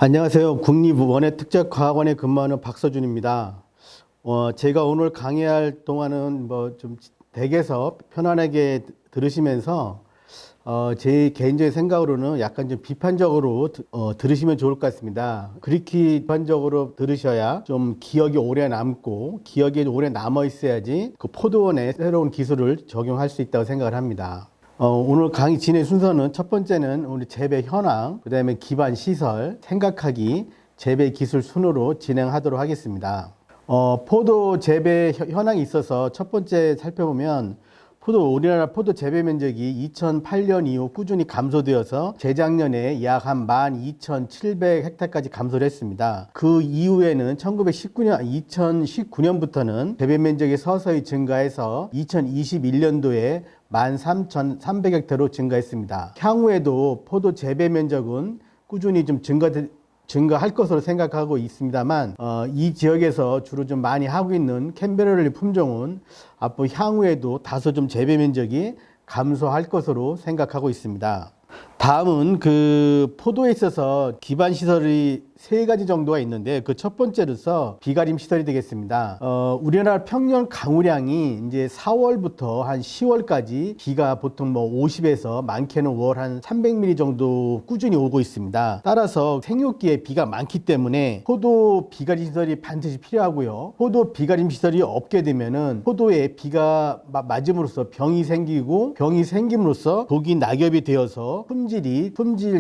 안녕하세요. 국립원예특작과학원에 근무하는 박서준입니다. 제가 오늘 강의할 동안은 좀 댁에서 편안하게 들으시면서 제 개인적인 생각으로는 약간 좀 비판적으로 들으시면 좋을 것 같습니다. 그렇게 비판적으로 들으셔야 좀 기억이 오래 남고 기억이 오래 남아 있어야지 그 포도원의 새로운 기술을 적용할 수 있다고 생각을 합니다. 오늘 강의 진행 순서는 첫 번째는 우리 재배 현황, 그 다음에 기반 시설, 생각하기, 재배 기술 순으로 진행하도록 하겠습니다. 포도 재배 현황이 있어서 첫 번째 살펴보면 우리나라 포도 재배 면적이 2008년 이후 꾸준히 감소되어서 재작년에 약 한 12,700헥타까지 감소를 했습니다. 그 이후에는 2019년부터는 재배 면적이 서서히 증가해서 2021년도에 13,300헥타로 증가했습니다. 향후에도 포도 재배 면적은 꾸준히 좀 증가할 것으로 생각하고 있습니다만 이 지역에서 주로 좀 많이 하고 있는 캔베라리 품종은 앞으로 향후에도 다소 좀 재배 면적이 감소할 것으로 생각하고 있습니다. 다음은 그 포도에 있어서 기반 시설이 세 가지 정도가 있는데 그 첫 번째로서 비가림 시설이 되겠습니다. 우리나라 평년 강우량이 이제 4월부터 한 10월까지 비가 보통 50에서 많게는 월 한 300mm 정도 꾸준히 오고 있습니다. 따라서 생육기에 비가 많기 때문에 포도 비가림 시설이 반드시 필요하고요. 포도 비가림 시설이 없게 되면은 포도에 비가 맞음으로써 병이 생김으로써 독이 낙엽이 되어서 품질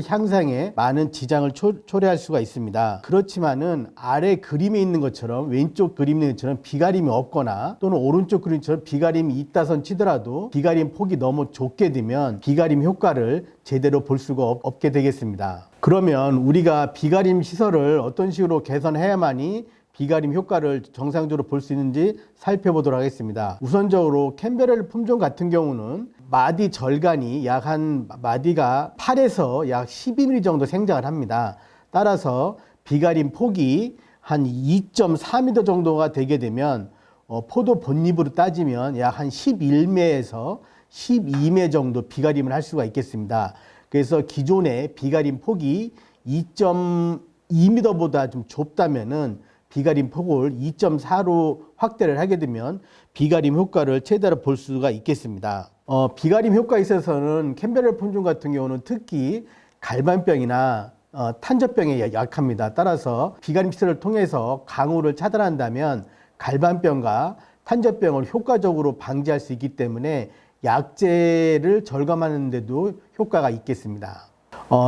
향상에 많은 지장을 초래할 수가 있습니다. 그렇지만은 아래 그림에 있는 것처럼 왼쪽 그림에 있는 것처럼 비가림이 없거나 또는 오른쪽 그림처럼 비가림이 있다선 치더라도 비가림 폭이 너무 좁게 되면 비가림 효과를 제대로 볼 수가 없게 되겠습니다. 그러면 우리가 비가림 시설을 어떤 식으로 개선해야만이 비가림 효과를 정상적으로 볼 수 있는지 살펴보도록 하겠습니다. 우선적으로 캔베라리 품종 같은 경우는 마디 절간이 약 한 마디가 8에서 약 12mm 정도 생장을 합니다. 따라서 비가림 폭이 한 2.4m 정도가 되게 되면 포도 본잎으로 따지면 약 한 11매에서 12매 정도 비가림을 할 수가 있겠습니다. 그래서 기존의 비가림 폭이 2.2m보다 좀 좁다면은 비가림 폭을 2.4로 확대를 하게 되면 비가림 효과를 최대로 볼 수가 있겠습니다. 비가림 효과에 있어서는 캔베라리 품종 같은 경우는 특히 갈반병이나 탄저병에 약합니다. 따라서 비가림 시설을 통해서 강우를 차단한다면 갈반병과 탄저병을 효과적으로 방지할 수 있기 때문에 약재를 절감하는 데도 효과가 있겠습니다.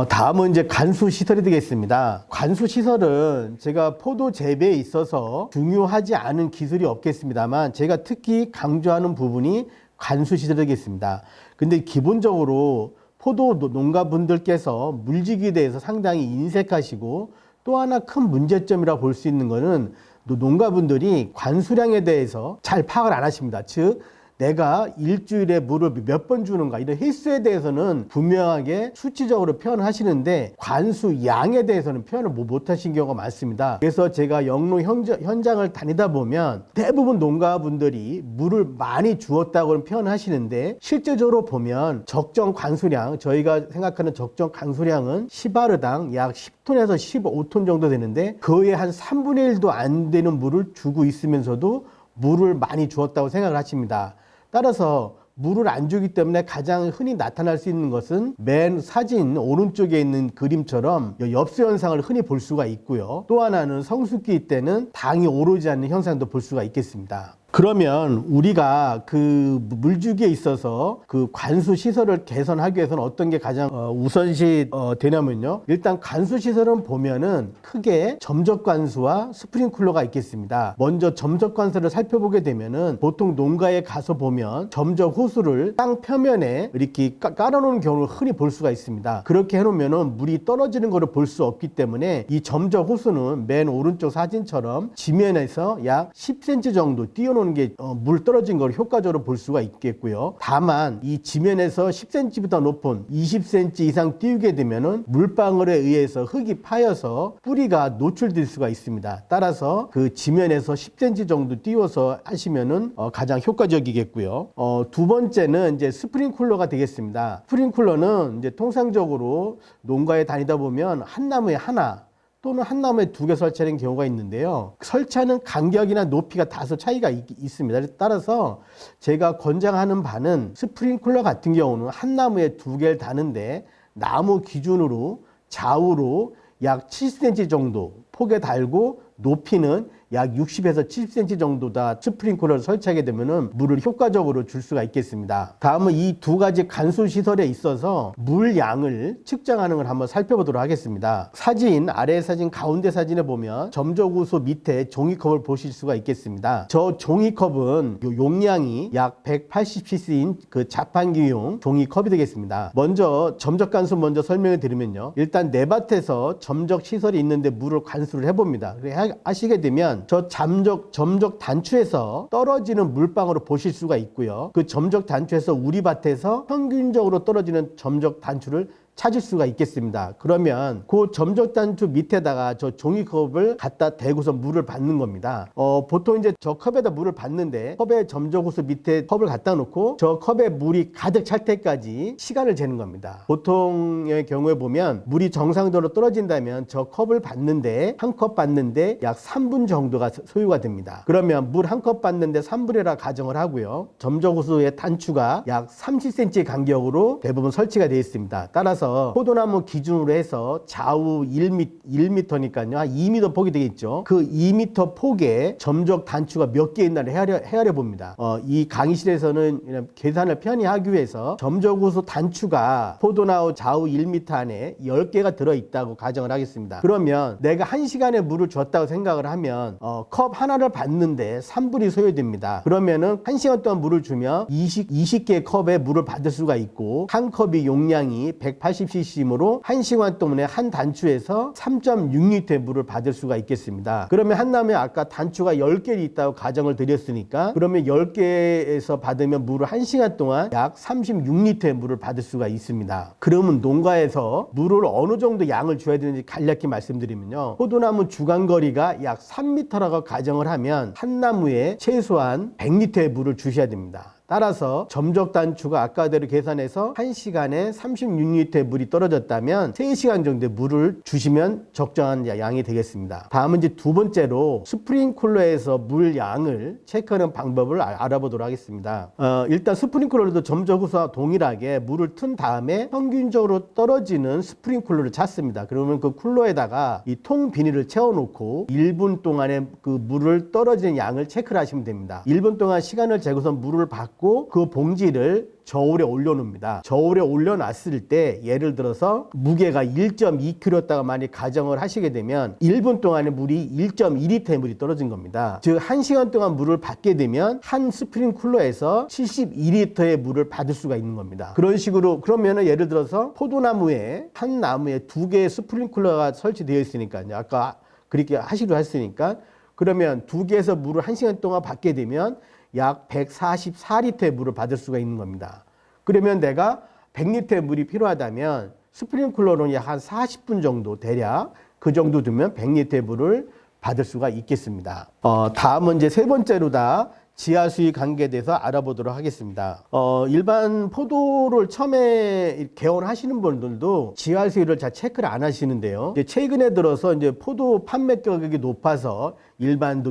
다음은 이제 관수 시설이 되겠습니다. 관수 시설은 제가 포도 재배에 있어서 중요하지 않은 기술이 없겠습니다만 제가 특히 강조하는 부분이 관수 시설이 되겠습니다. 근데 기본적으로 포도 농가분들께서 물지기에 대해서 상당히 인색하시고 또 하나 큰 문제점이라고 볼 수 있는 것은 농가분들이 관수량에 대해서 잘 파악을 안 하십니다. 즉 내가 일주일에 물을 몇 번 주는가 이런 횟수에 대해서는 분명하게 수치적으로 표현을 하시는데 관수 양에 대해서는 표현을 못 하신 경우가 많습니다. 그래서 제가 영농 현장을 다니다 보면 대부분 농가분들이 물을 많이 주었다고 표현을 하시는데 실제적으로 보면 적정 관수량, 저희가 생각하는 적정 관수량은 10아르당 약 10톤에서 15톤 정도 되는데 그의 한 3분의 1도 안 되는 물을 주고 있으면서도 물을 많이 주었다고 생각을 하십니다. 따라서 물을 안 주기 때문에 가장 흔히 나타날 수 있는 것은 맨 사진 오른쪽에 있는 그림처럼 엽수 현상을 흔히 볼 수가 있고요. 또 하나는 성숙기 때는 당이 오르지 않는 현상도 볼 수가 있겠습니다. 그러면 우리가 그 물주기에 있어서 그 관수 시설을 개선하기 위해서는 어떤 게 가장 우선시 되냐면요. 일단 관수 시설은 보면은 크게 점적 관수와 스프링클러가 있겠습니다. 먼저 점적 관수를 살펴보게 되면은 보통 농가에 가서 보면 점적 호수를 땅 표면에 이렇게 깔아놓은 경우를 흔히 볼 수가 있습니다. 그렇게 해놓으면은 물이 떨어지는 것을 볼 수 없기 때문에 이 점적 호수는 맨 오른쪽 사진처럼 지면에서 약 10cm 정도 띄워놓은 게 물 떨어진 걸 효과적으로 볼 수가 있겠고요. 다만 이 지면에서 10cm보다 높은 20cm 이상 띄우게 되면은 물방울에 의해서 흙이 파여서 뿌리가 노출될 수가 있습니다. 따라서 그 지면에서 10cm 정도 띄워서 하시면은 가장 효과적이겠고요. 두 번째는 이제 스프링클러가 되겠습니다. 스프링클러는 이제 통상적으로 농가에 다니다 보면 한 나무에 하나 또는 한 나무에 두 개 설치하는 경우가 있는데요. 설치하는 간격이나 높이가 다소 차이가 있습니다. 따라서 제가 권장하는 바는 스프링클러 같은 경우는 한 나무에 두 개를 다는데 나무 기준으로 좌우로 약 70cm 정도 폭에 달고 높이는 약 60에서 70cm 정도다 스프링클러를 설치하게 되면은 물을 효과적으로 줄 수가 있겠습니다. 다음은 이 두 가지 관수 시설에 있어서 물 양을 측정하는 걸 한번 살펴보도록 하겠습니다. 사진, 아래 사진, 가운데 사진에 보면 점적우소 밑에 종이컵을 보실 수가 있겠습니다. 저 종이컵은 용량이 약 180cc인 그 자판기용 종이컵이 되겠습니다. 먼저 점적 관수 먼저 설명을 드리면요. 일단 내 밭에서 점적 시설이 있는데 물을 관수를 해봅니다. 하시게 되면 저 점적 단추에서 떨어지는 물방울을 보실 수가 있고요. 그 점적 단추에서 우리 밭에서 평균적으로 떨어지는 점적 단추를 찾을 수가 있겠습니다. 그러면 그 점적 단추 밑에다가 저 종이컵을 갖다 대고서 물을 받는 겁니다. 보통 이제 저 컵에다 물을 받는데 컵에 점적호수 밑에 컵을 갖다 놓고 저 컵에 물이 가득 찰 때까지 시간을 재는 겁니다. 보통의 경우에 보면 물이 정상적으로 떨어진다면 저 컵을 받는데 한 컵 받는데 약 3분 정도가 소요가 됩니다. 그러면 물 한 컵 받는데 3분이라 가정을 하고요. 점적호수의 단추가 약 30cm 간격으로 대부분 설치가 되어 있습니다. 따라서 포도나무 기준으로 해서 좌우 1m니까요. 한 2m 폭이 되겠죠. 그 2m 폭에 점적 단추가 몇 개 있나를 헤아려 봅니다. 이 강의실에서는 계산을 편히 하기 위해서 점적우수 단추가 포도나무 좌우 1m 안에 10개가 들어있다고 가정을 하겠습니다. 그러면 내가 1시간에 물을 줬다고 생각을 하면 컵 하나를 받는데 3분이 소요됩니다. 그러면은 1시간 동안 물을 주면 20개의 컵에 물을 받을 수가 있고 한 컵이 용량이 180cc이므로 1시간 동안에 한 단추에서 3.6L의 물을 받을 수가 있겠습니다. 그러면 한 나무에 아까 단추가 10개 있다고 가정을 드렸으니까 그러면 10개에서 받으면 물을 1시간 동안 약 36L의 물을 받을 수가 있습니다. 그러면 농가에서 물을 어느 정도 양을 줘야 되는지 간략히 말씀드리면요. 포도나무 주간거리가 약 3m라고 가정을 하면 한 나무에 최소한 100L의 물을 주셔야 됩니다. 따라서 점적 단추가 아까대로 계산해서 1시간에 36L의 물이 떨어졌다면 3시간 정도의 물을 주시면 적정한 양이 되겠습니다. 다음은 이제 두 번째로 스프링클러에서 물 양을 체크하는 방법을 알아보도록 하겠습니다. 일단 스프링클러도 점적 호수와 동일하게 물을 튼 다음에 평균적으로 떨어지는 스프링클러를 찾습니다. 그러면 그 쿨러에다가 이 통 비닐을 채워놓고 1분 동안에 그 물을 떨어지는 양을 체크를 하시면 됩니다. 1분 동안 시간을 재고서 물을 받고 그 봉지를 저울에 올려놓습니다. 저울에 올려놨을 때 예를 들어서 무게가 1.2kg였다가 만약 가정을 하시게 되면 1분 동안에 물이 1.2L의 물이 떨어진 겁니다. 즉 1시간 동안 물을 받게 되면 한 스프링클러에서 72L의 물을 받을 수가 있는 겁니다. 그런 식으로 그러면은 예를 들어서 포도나무에 한 나무에 2개의 스프링클러가 설치되어 있으니까요. 아까 그렇게 하시기로 했으니까 그러면 2개에서 물을 1시간 동안 받게 되면 약 144L의 물을 받을 수가 있는 겁니다. 그러면 내가 100L의 물이 필요하다면 스프링클러로는 약 한 40분 정도 대략 그 정도 두면 100L의 물을 받을 수가 있겠습니다. 다음은 이제 세 번째로다 지하수위 관계에 대해서 알아보도록 하겠습니다. 일반 포도를 처음에 개원하시는 분들도 지하수위를 잘 체크를 안 하시는데요. 이제 최근에 들어서 이제 포도 판매 가격이 높아서 일반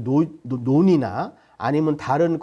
논이나 아니면 다른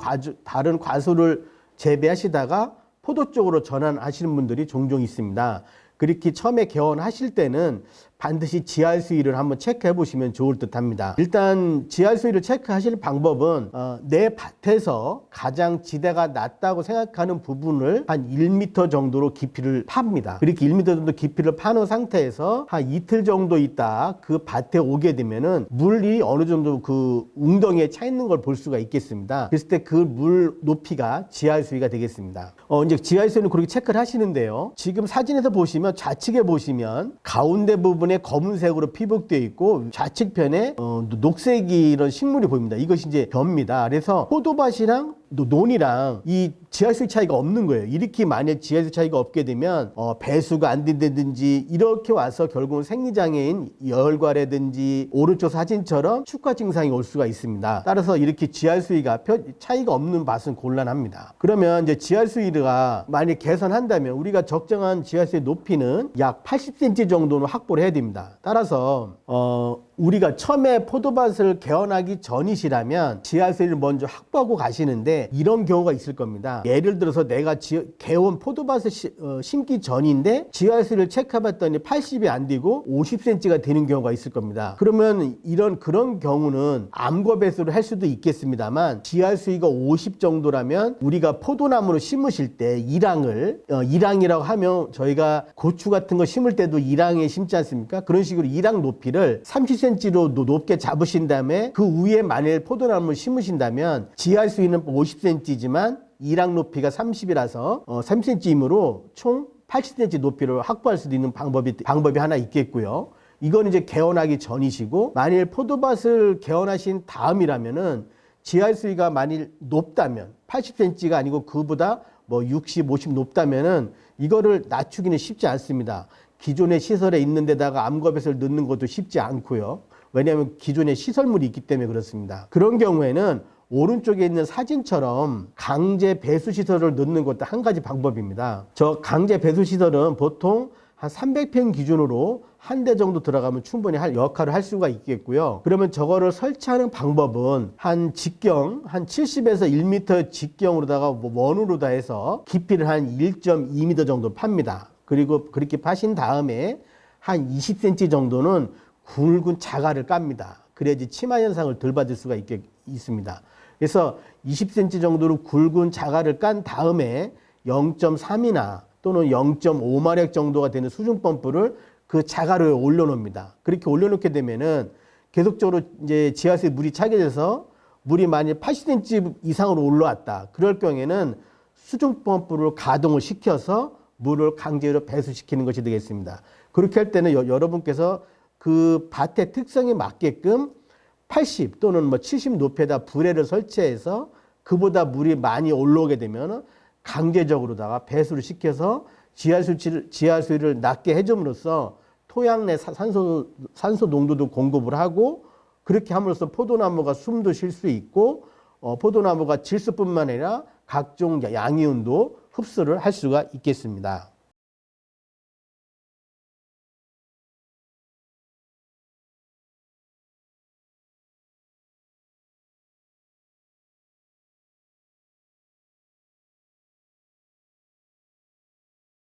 과수를 재배하시다가 포도 쪽으로 전환하시는 분들이 종종 있습니다. 그렇게 처음에 개원하실 때는 반드시 지하수위를 한번 체크해 보시면 좋을 듯 합니다. 일단 지하수위를 체크하실 방법은 내 밭에서 가장 지대가 낮다고 생각하는 부분을 한 1m 정도로 깊이를 팝니다. 그렇게 1m 정도 깊이를 파는 상태에서 한 이틀 정도 있다 그 밭에 오게 되면은 물이 어느 정도 그 웅덩이에 차 있는 걸 볼 수가 있겠습니다. 그랬을 때 그 물 높이가 지하수위가 되겠습니다. 이제 지하수위는 그렇게 체크를 하시는데요. 지금 사진에서 보시면 좌측에 보시면 가운데 부분 검은색으로 피복되어 있고 좌측편에 녹색이 이런 식물이 보입니다. 이것이 이제 벼입니다. 그래서 포도밭이랑 논이랑 이 지하수의 차이가 없는 거예요. 이렇게 만약 지하수 차이가 없게 되면 배수가 안 된다든지 이렇게 와서 결국은 생리장애인 열과라든지 오른쪽 사진처럼 축과 증상이 올 수가 있습니다. 따라서 이렇게 지하수위가 차이가 없는 밭은 곤란합니다. 그러면 이제 지하수위가 만약 개선한다면 우리가 적정한 지하수의 높이는 약 80cm 정도는 확보를 해야 됩니다. 따라서 우리가 처음에 포도밭을 개원하기 전이시라면 지하수위를 먼저 확보하고 가시는데 이런 경우가 있을 겁니다. 예를 들어서 내가 개원 포도밭을 심기 전인데 지하수위를 체크해봤더니 80이 안 되고 50cm가 되는 경우가 있을 겁니다. 그러면 그런 경우는 암거 배수를 할 수도 있겠습니다만 지하수위가 50 정도라면 우리가 포도나무를 심으실 때 일항이라고 하면 저희가 고추 같은 거 심을 때도 일항에 심지 않습니까? 그런 식으로 일항 높이를 30cm로 높게 잡으신 다음에 그 위에 만일 포도나무를 심으신다면 지하수위는 50cm지만 일항 높이가 30이라서 30cm이므로 총 80cm 높이를 확보할 수도 있는 방법이 하나 있겠고요. 이건 이제 개원하기 전이시고 만일 포도밭을 개원하신 다음이라면은 지하수위가 만일 높다면 80cm가 아니고 그보다 60, 50 높다면은 이거를 낮추기는 쉽지 않습니다. 기존의 시설에 있는 데다가 암거뱃을 넣는 것도 쉽지 않고요. 왜냐하면 기존에 시설물이 있기 때문에 그렇습니다. 그런 경우에는 오른쪽에 있는 사진처럼 강제 배수 시설을 넣는 것도 한 가지 방법입니다. 저 강제 배수 시설은 보통 한 300평 기준으로 한 대 정도 들어가면 충분히 역할을 할 수가 있겠고요. 그러면 저거를 설치하는 방법은 한 70에서 1m 직경으로다가 원으로 다 해서 깊이를 한 1.2m 정도 팝니다. 그리고 그렇게 파신 다음에 한 20cm 정도는 굵은 자갈을 깝니다. 그래야지 침하 현상을 덜 받을 수가 있습니다. 그래서 20cm 정도로 굵은 자갈을 깐 다음에 0.3이나 또는 0.5마력 정도가 되는 수중 펌프를 그 자갈 위에 올려놓습니다. 그렇게 올려놓게 되면은 계속적으로 이제 지하수에 물이 차게 돼서 물이 만약 80cm 이상으로 올라왔다. 그럴 경우에는 수중 펌프를 가동을 시켜서 물을 강제로 배수시키는 것이 되겠습니다. 그렇게 할 때는 여러분께서 그 밭의 특성에 맞게끔 80 또는 70 높이에다 불에를 설치해서 그보다 물이 많이 올라오게 되면 강제적으로다가 배수를 시켜서 지하수위를 낮게 해줌으로써 토양 내 산소 농도도 공급을 하고 그렇게 함으로써 포도나무가 숨도 쉴 수 있고 포도나무가 질소뿐만 아니라 각종 양이온도 흡수를 할 수가 있겠습니다.